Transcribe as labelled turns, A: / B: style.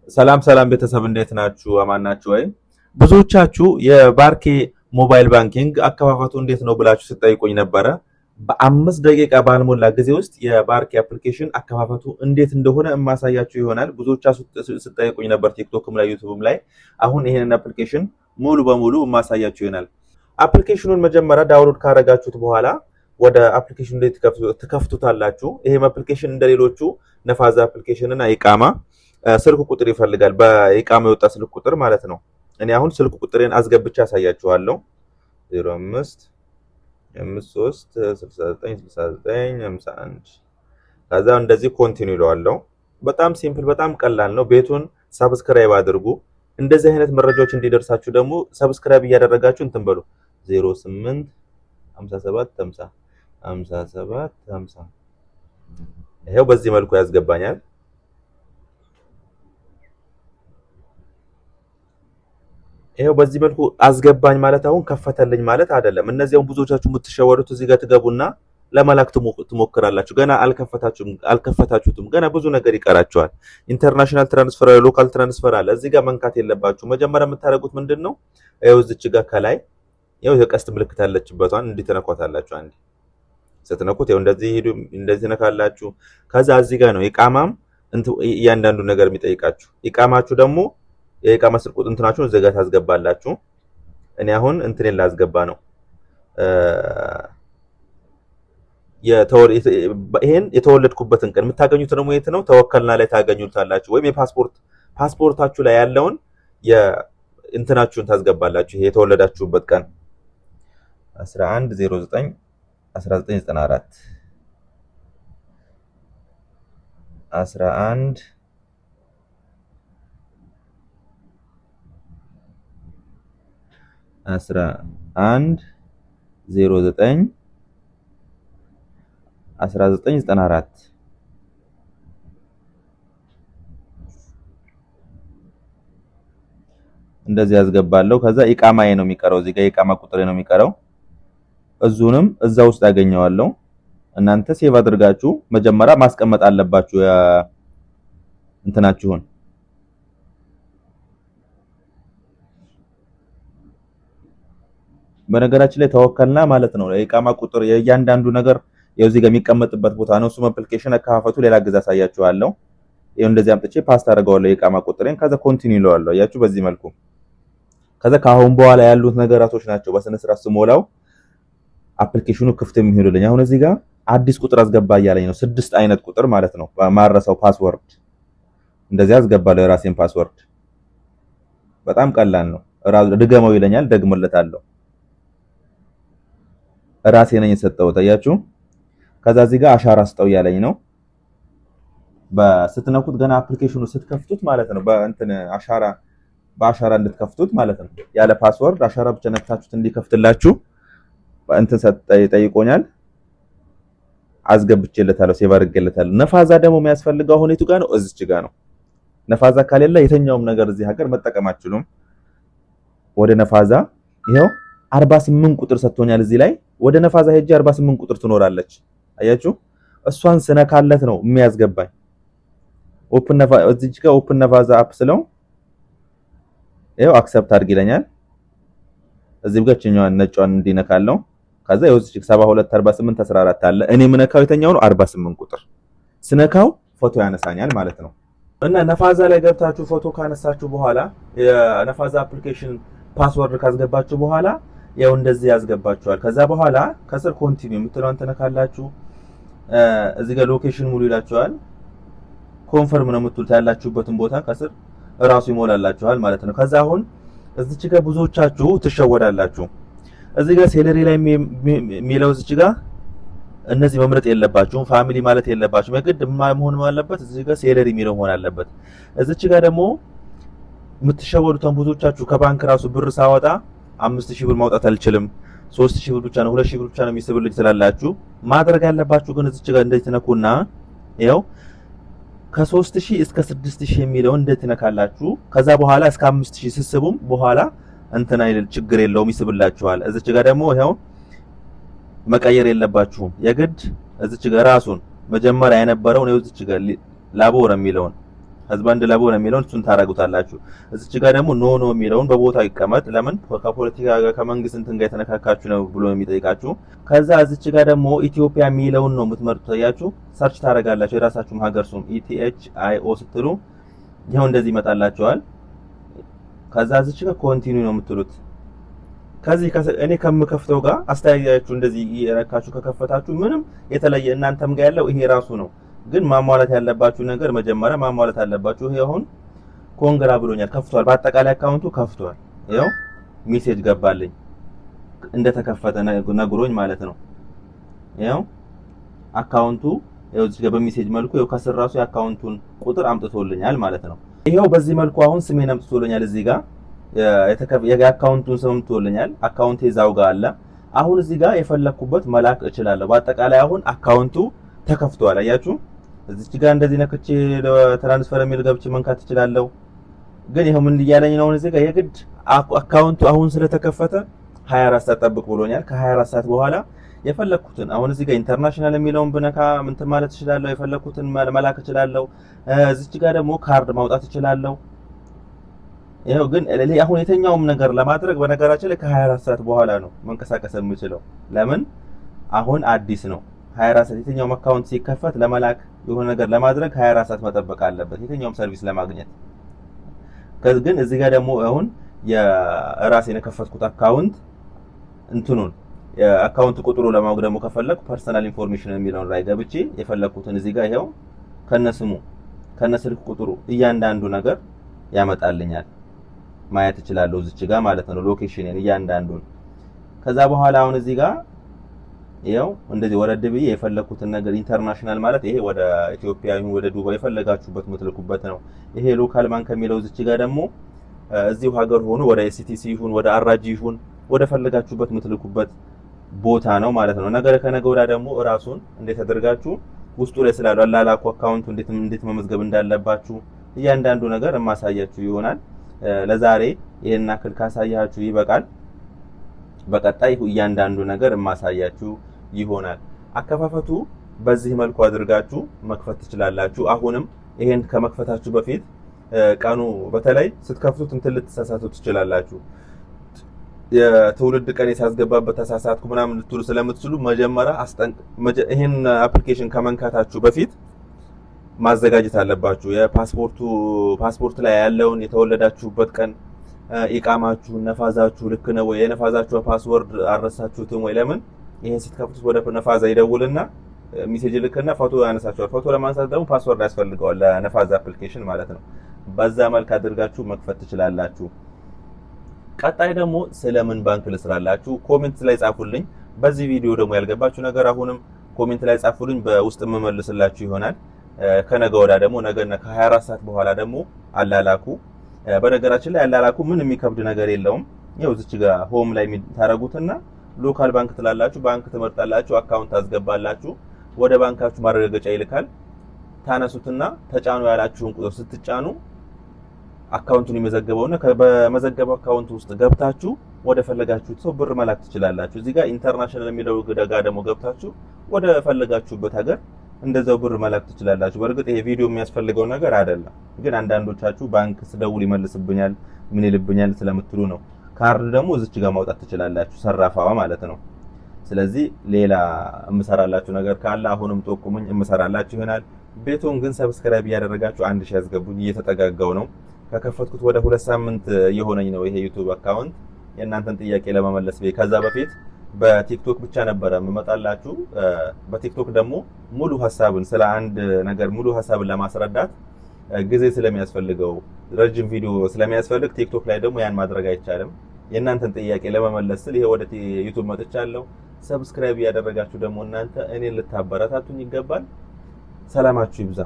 A: ሰላም ሰላም ቤተሰብ እንዴት ናችሁ? አማን ናችሁ ወይ? ብዙዎቻችሁ የባርኬ ሞባይል ባንኪንግ አከፋፈቱ እንዴት ነው ብላችሁ ስጠይቁኝ ነበረ። በአምስት ደቂቃ ባልሞላ ጊዜ ውስጥ የባርኬ አፕሊኬሽን አከፋፈቱ እንዴት እንደሆነ የማሳያችሁ ይሆናል። ብዙዎቻችሁ ስጠይቁኝ ነበር ቲክቶክም ላይ ዩቲዩብም ላይ። አሁን ይሄንን አፕሊኬሽን ሙሉ በሙሉ የማሳያችሁ ይሆናል። አፕሊኬሽኑን መጀመሪያ ዳውንሎድ ካረጋችሁት በኋላ ወደ አፕሊኬሽኑ ላይ ትከፍቱታላችሁ። ይሄም አፕሊኬሽን እንደሌሎቹ ነፋዛ አፕሊኬሽን እና ኢቃማ ስልክ ቁጥር ይፈልጋል። በኢቃማ የወጣ ስልክ ቁጥር ማለት ነው። እኔ አሁን ስልክ ቁጥሬን አስገብቼ አሳያችኋለሁ። 05 53 69 69 51 ከዛ እንደዚህ ኮንቲኒው ይለዋለሁ። በጣም ሲምፕል፣ በጣም ቀላል ነው። ቤቱን ሰብስክራይብ አድርጉ። እንደዚህ አይነት መረጃዎች እንዲደርሳችሁ ደግሞ ሰብስክራይብ እያደረጋችሁ እንትን በሉ 08 57 50 57 50 ይሄው በዚህ መልኩ ያስገባኛል። ይሄው በዚህ መልኩ አስገባኝ ማለት አሁን ከፈተልኝ ማለት አይደለም። እነዚያው ብዙዎቻችሁ የምትሸወዱት እዚህ ጋር ትገቡና ለመላክ ትሞክራላችሁ። ገና አልከፈታችሁትም። ገና ብዙ ነገር ይቀራችኋል። ኢንተርናሽናል ትራንስፈር፣ ሎካል ትራንስፈር አለ። እዚህ ጋር መንካት የለባችሁ። መጀመሪያ የምታደርጉት ምንድነው? ይሄው እዚች ጋር ከላይ ይሄው የቀስት ምልክት ያለችበቷን እንዲተነኳታላችሁ። አንዴ ስትነኩት ይሄው እንደዚህ ሄዱ፣ እንደዚህ ነካላችሁ። ከዛ እዚህ ጋር ነው ኢቃማም እያንዳንዱ ነገር የሚጠይቃችሁ። ኢቃማችሁ ደግሞ የኢቃማ ስልክ ቁጥር እንትናችሁን እዚህ ጋር ታስገባላችሁ። እኔ አሁን እንትኔን ላስገባ ነው። ይሄን የተወለድኩበትን ቀን የምታገኙት ደግሞ የት ነው? ተወከልና ላይ ታገኙታላችሁ። ወይም ፓስፖርታችሁ ላይ ያለውን እንትናችሁን ታስገባላችሁ። ይሄ የተወለዳችሁበት ቀን 11/09 1994 11 11/09 1994 እንደዚህ ያስገባለሁ። ከዛ ኢቃማዬ ነው የሚቀረው። እዚህ ጋር ኢቃማ ቁጥሬ ነው የሚቀረው። እዙንም እዛ ውስጥ ያገኘዋለሁ። እናንተ ሴቭ አድርጋችሁ መጀመሪያ ማስቀመጥ አለባችሁ እንትናችሁን። በነገራችን ላይ ተወከልና ማለት ነው የኢቃማ ቁጥር የእያንዳንዱ ነገር እዚህ ጋር የሚቀመጥበት ቦታ ነው። እሱም አፕሊኬሽን አከፋፈቱ ሌላ ጊዜ አሳያችኋለሁ። ይሄው እንደዚህ አምጥቼ ፓስት አደርገዋለሁ የኢቃማ ቁጥሬን። ከዛ ኮንቲኒው እለዋለሁ። አያችሁ በዚህ መልኩ። ከዛ ከአሁን በኋላ ያሉት ነገራቶች ናቸው በስነ ስርዓት ስሞላው አፕሊኬሽኑ ክፍት የሚሆንልኝ። አሁን እዚህ ጋር አዲስ ቁጥር አስገባ እያለኝ ነው። 6 አይነት ቁጥር ማለት ነው። ማረሳው ፓስወርድ እንደዚህ አስገባለሁ፣ የራሴን ፓስወርድ። በጣም ቀላል ነው። ድገመው ይለኛል፣ ደግሞለታለሁ። ራሴ ነኝ የሰጠሁት። አያችሁ። ከዛ እዚህ ጋር አሻራ ስጠው እያለኝ ነው። በስትነኩት ገና አፕሊኬሽኑ ስትከፍቱት ማለት ነው በእንትን በአሻራ እንድትከፍቱት ማለት ነው። ያለ ፓስወርድ አሻራ ብቻ ነክታችሁት እንዲከፍትላችሁ እንትን ጠይቆኛል። አስገብቼለታለሁ፣ ሴቭ አድርጌለታለሁ። ነፋዛ ደግሞ የሚያስፈልገው አሁን የቱ ጋር ነው? እዚች ጋር ነው። ነፋዛ ከሌለ የተኛውም ነገር እዚህ ሀገር መጠቀም አትችሉም። ወደ ነፋዛ ይሄው 48 ቁጥር ሰጥቶኛል እዚህ ላይ። ወደ ነፋዛ ሄጄ 48 ቁጥር ትኖራለች። አያችሁ፣ እሷን ስነካለት ነው የሚያስገባኝ። ኦፕን ነፋዛ እዚች ጋር ኦፕን ነፋዛ አፕ ስለው ይሄው አክሰፕት አድርግ ይለኛል። እዚህ ጋር ቸኛዋን ነጯን እንዲነካለው። ከዛ ይኸው እዚህ 72 48 14 አለ። እኔ ምነካው የተኛው ነው 48 ቁጥር ስነካው ፎቶ ያነሳኛል ማለት ነው። እና ነፋዛ ላይ ገብታችሁ ፎቶ ካነሳችሁ በኋላ የነፋዛ አፕሊኬሽን ፓስወርድ ካስገባችሁ በኋላ ያው እንደዚህ ያስገባችኋል። ከዛ በኋላ ከስር ኮንቲኒው የምትለውን ተነካላችሁ። እዚህ ጋር ሎኬሽን ሙሉ ይላችኋል። ኮንፈርም ነው የምትሉት ያላችሁበትን ቦታ ከስር እራሱ ይሞላላችኋል ማለት ነው። ከዛ አሁን እዚች ጋር ብዙዎቻችሁ ትሸወዳላችሁ። እዚህ ጋር ሴለሪ ላይ የሚለው እዚች ጋር እነዚህ መምረጥ የለባችሁም። ፋሚሊ ማለት የለባችሁም። የግድ መሆን አለበት። እዚህ ጋር ሴለሪ የሚለው መሆን አለበት። እዚች ጋር ደግሞ የምትሸወዱትን ብዙዎቻችሁ ከባንክ ራሱ ብር ሳወጣ 5000 ብር ማውጣት አልችልም፣ 3000 ብር ብቻ ነው 2000 ብር ብቻ ነው የሚስብልኝ ስላላችሁ ማድረግ ያለባችሁ ግን እዚች ጋር እንደዚህ ትነኩና ይሄው ከ3000 እስከ 6000 የሚለው እንደዚህ ትነካላችሁ። ከዛ በኋላ እስከ 5000 ስስቡም በኋላ እንትን አይደል ችግር የለውም ይስብላችኋል። እዚች ጋር ደግሞ ይሄው መቀየር የለባችሁም የግድ እዚች ጋር ራሱን መጀመሪያ የነበረው ነው እዚች ጋር ላቦር የሚለውን husband labo ነው የሚለውን እሱን ታረጉታላችሁ እዚች ጋር ደግሞ ኖ ኖ የሚለውን በቦታው ይቀመጥ ለምን ከፖለቲካ ጋር ከመንግስት እንትን ጋር የተነካካችሁ ነው ብሎ የሚጠይቃችሁ ከዛ እዚች ጋር ደግሞ ኢትዮጵያ የሚለውን ነው የምትመርጡት ታያችሁ ሰርች ታረጋላችሁ የራሳችሁም ሀገር ሱም ETHIO ስትሉ ይሄው እንደዚህ ይመጣላችኋል ከዛ እዚች ጋር ኮንቲኒው ነው የምትሉት ከዚህ እኔ ከምከፍተው ጋር አስተያየታችሁ እንደዚህ ይረካችሁ ከከፈታችሁ ምንም የተለየ እናንተም ጋር ያለው ይሄ ራሱ ነው ግን ማሟላት ያለባችሁ ነገር መጀመሪያ ማሟላት አለባችሁ ይሄ አሁን ኮንግራ ብሎኛል ከፍቷል በአጠቃላይ አካውንቱ ከፍቷል ይሄው ሜሴጅ ገባልኝ እንደተከፈተ ነግሮኝ ማለት ነው ይሄው አካውንቱ ይሄው እዚህ ጋር በሜሴጅ መልኩ ይሄው ከስር ራሱ የአካውንቱን ቁጥር አምጥቶልኛል ማለት ነው ይሄው በዚህ መልኩ አሁን ስሜን አምጥቶልኛል እዚህ ጋር የአካውንቱን ስም አምጥቶልኛል አካውንቴ እዛው ጋር አለ አሁን እዚህ ጋር የፈለኩበት መላክ እችላለሁ በአጠቃላይ አሁን አካውንቱ ተከፍቷል አያችሁ እዚች ጋር እንደዚህ ነክቼ ትራንስፈር የሚል ገብቼ መንካት እችላለሁ ግን ይሄው ምን ይያለኝ ነው እዚህ ጋር የግድ አካውንቱ አሁን ስለተከፈተ 24 ሰዓት ጠብቅ ብሎኛል ከ24 ሰዓት በኋላ የፈለኩትን አሁን እዚህ ጋር ኢንተርናሽናል የሚለውን ብነካ ምን ማለት እችላለሁ የፈለኩትን መላክ እችላለሁ እዚች ጋር ደግሞ ካርድ ማውጣት እችላለሁ ይሄው ግን አሁን የተኛውም ነገር ለማድረግ በነገራችን ላይ ከ24 ሰዓት በኋላ ነው መንቀሳቀስ የምችለው ለምን አሁን አዲስ ነው 24 ሰዓት የተኛውም አካውንት ሲከፈት ለመላክ የሆነ ነገር ለማድረግ 24 ሰዓት መጠበቅ አለበት የተኛውም ሰርቪስ ለማግኘት ግን እዚህ ጋር ደግሞ አሁን የራሴን የከፈትኩት አካውንት እንትኑን የአካውንት ቁጥሩ ለማወቅ ደግሞ ከፈለኩ ፐርሰናል ኢንፎርሜሽን የሚለውን ላይ ገብቼ የፈለኩትን እዚህ ጋር ይሄው ከነስሙ ከነስልክ ቁጥሩ እያንዳንዱ ነገር ያመጣልኛል ማየት እችላለሁ እዚች ጋር ማለት ነው ሎኬሽንን እያንዳንዱን ከዛ በኋላ አሁን እዚህ ጋር ይሄው እንደዚህ ወረድ ብዬ የፈለኩትን ነገር ኢንተርናሽናል ማለት ይሄ ወደ ኢትዮጵያ ይሁን ወደ ዱባይ የፈለጋችሁበት ምትልኩበት ነው ይሄ ሎካል ባንክ ከሚለው እዚች ጋር ደግሞ እዚሁ ሀገር ሆኖ ወደ STC ይሁን ወደ አራጂ ይሁን ወደ ፈለጋችሁበት ምትልኩበት ቦታ ነው ማለት ነው ነገር ከነገ ወዲያ ደግሞ ራሱን እንዴት አድርጋችሁ ውስጡ ላይ ስላለው አላላኩ አካውንቱ እንዴት መመዝገብ እንዳለባችሁ እያንዳንዱ ነገር ማሳያችሁ ይሆናል ለዛሬ ይሄን አክል ካሳያችሁ ይበቃል በቀጣይ እያንዳንዱ ነገር ማሳያችሁ ይሆናል አከፋፈቱ በዚህ መልኩ አድርጋችሁ መክፈት ትችላላችሁ አሁንም ይሄን ከመክፈታችሁ በፊት ቀኑ በተለይ ስትከፍቱት እንትን ልትሳሳቱ ትችላላችሁ የትውልድ ቀን ያስገባበት ተሳሳትኩ ምናምን ልትሉ ስለምትችሉ መጀመሪያ ይሄን አፕሊኬሽን ከመንካታችሁ በፊት ማዘጋጀት አለባችሁ ፓስፖርት ላይ ያለውን የተወለዳችሁበት ቀን ኢቃማችሁ ነፋዛችሁ ልክ ነው ወይ የነፋዛችሁ ፓስወርድ አረሳችሁትን ወይ ለምን ይሄን ስትከፍቱት ወደ ነፋዛ ይደውልና ሜሴጅ ልክና ፎቶ ያነሳችኋል ፎቶ ለማንሳት ደግሞ ፓስወርድ ያስፈልጋል ለነፋዛ አፕሊኬሽን ማለት ነው በዛ መልኩ አድርጋችሁ መክፈት ትችላላችሁ ቀጣይ ደግሞ ስለምን ባንክ ልስራላችሁ ኮሜንት ላይ ጻፉልኝ በዚህ ቪዲዮ ደግሞ ያልገባችሁ ነገር አሁንም ኮሜንት ላይ ጻፉልኝ በውስጥ መመልስላችሁ ይሆናል ከነገ ወዲያ ደግሞ ነገና ከ24 ሰዓት በኋላ ደግሞ አላላኩ በነገራችን ላይ አላላኩ ምን የሚከብድ ነገር የለውም ያው እዚች ጋር ሆም ላይ ታረጉትና ሎካል ባንክ ትላላችሁ ባንክ ትመርጣላችሁ አካውንት ታስገባላችሁ ወደ ባንካችሁ ማረጋገጫ ይልካል ታነሱትና ተጫኑ ያላችሁን ቁጥር ስትጫኑ አካውንቱን ይመዘገበውና በመዘገበው አካውንት ውስጥ ገብታችሁ ወደ ፈለጋችሁት ሰው ብር መላክ ትችላላችሁ እዚህ ጋር ኢንተርናሽናል የሚለው ገደጋ ደግሞ ገብታችሁ ወደ ፈለጋችሁበት ሀገር እንደዛው ብር መላክ ትችላላችሁ በርግጥ ይሄ ቪዲዮ የሚያስፈልገው ነገር አይደለም ግን አንዳንዶቻችሁ ባንክ ስደውል ይመልስብኛል ምን ይልብኛል ስለምትሉ ነው ካርድ ደግሞ እዚች ጋር ማውጣት ትችላላችሁ ሰራፋዋ ማለት ነው ስለዚህ ሌላ እምሰራላችሁ ነገር ካለ አሁንም ጠቁሙኝ እምሰራላችሁ ይሆናል ቤቱን ግን ሰብስክራይብ ያደረጋችሁ 1000 ያስገቡኝ እየተጠጋጋው ነው ከከፈትኩት ወደ 2 ሳምንት የሆነኝ ነው ይሄ ዩቲዩብ አካውንት የእናንተን ጥያቄ ለመመለስ ከዛ በፊት በቲክቶክ ብቻ ነበር መመጣላችሁ በቲክቶክ ደግሞ ሙሉ ሐሳብን ስለ አንድ ነገር ሙሉ ሐሳብን ለማስረዳት ጊዜ ስለሚያስፈልገው ረጅም ቪዲዮ ስለሚያስፈልግ ቲክቶክ ላይ ደግሞ ያን ማድረግ አይቻልም የእናንተን ጥያቄ ለመመለስ ስለ ይሄ ወደ ዩቲዩብ መጥቻለሁ ሰብስክራይብ ያደረጋችሁ ደግሞ እናንተ እኔን ልታበረታቱኝ ይገባል ሰላማችሁ ይብዛ